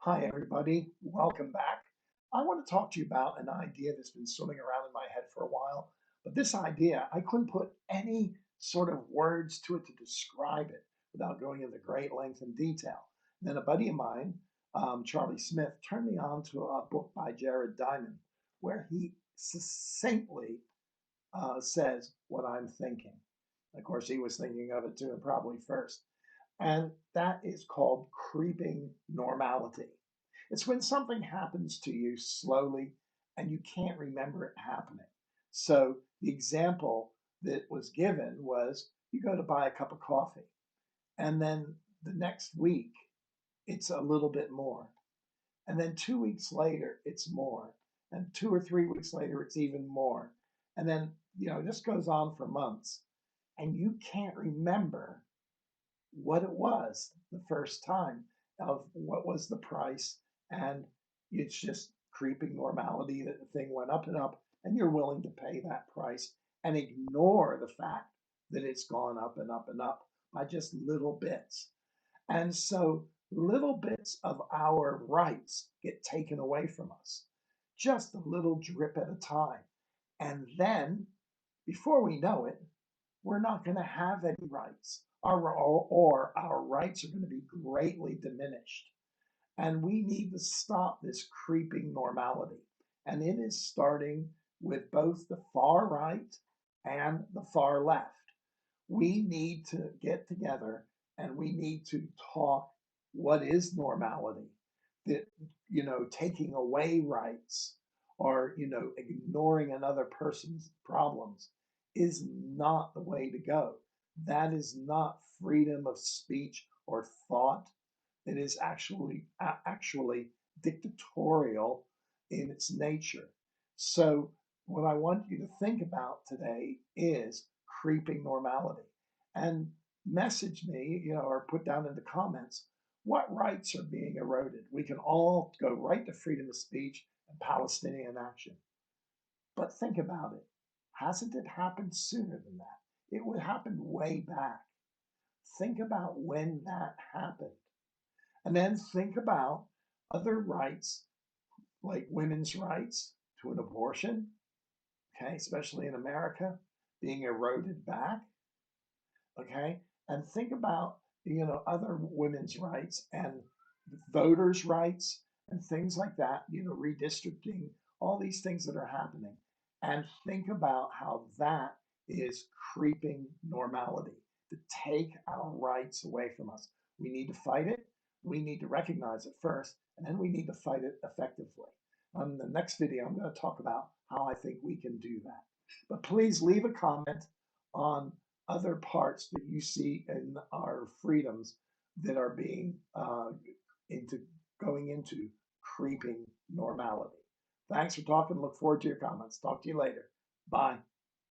Hi, everybody. Welcome back. I want to talk to you about an idea that's been swimming around in my head for a while. But this idea, I couldn't put any sort of words to it to describe it without going into great length and detail. And then a buddy of mine, Charlie Smith, turned me on to a book by Jared Diamond where he succinctly says what I'm thinking. Of course, he was thinking of it too, and probably first. And that is called creeping normality. It's when something happens to you slowly and you can't remember it happening. So the example that was given was you go to buy a cup of coffee, and then the next week it's a little bit more. And then 2 weeks later, it's more. And 2 or 3 weeks later, it's even more. And then, this goes on for months. And you can't remember what it was the first time of what was the price. And it's just creeping normality that the thing went up and up, and you're willing to pay that price and ignore the fact that it's gone up and up and up by just little bits. And so little bits of our rights get taken away from us, just a little drip at a time. And then, before we know it, we're not going to have any rights, or our rights are going to be greatly diminished. And we need to stop this creeping normality. And it is starting with both the far right and the far left. We need to get together and we need to talk what is normality. That, taking away rights or, ignoring another person's problems is not the way to go. That is not freedom of speech or thought. It is actually dictatorial in its nature. So what I want you to think about today is creeping normality. And message me, or put down in the comments what rights are being eroded. We can all go right to freedom of speech and Palestinian action. But think about it. Hasn't it happened sooner than that? It would happen way back. Think about when that happened. And then think about other rights like women's rights to an abortion, okay, especially in America, being eroded back, okay? And think about, other women's rights and voters' rights and things like that, redistricting, all these things that are happening. And think about how that is creeping normality to take our rights away from us. We need to fight it. We need to recognize it first, and then we need to fight it effectively. On the next video, I'm going to talk about how I think we can do that. But please leave a comment on other parts that you see in our freedoms that are being into going into creeping normality. Thanks for talking. Look forward to your comments. Talk to you later. Bye.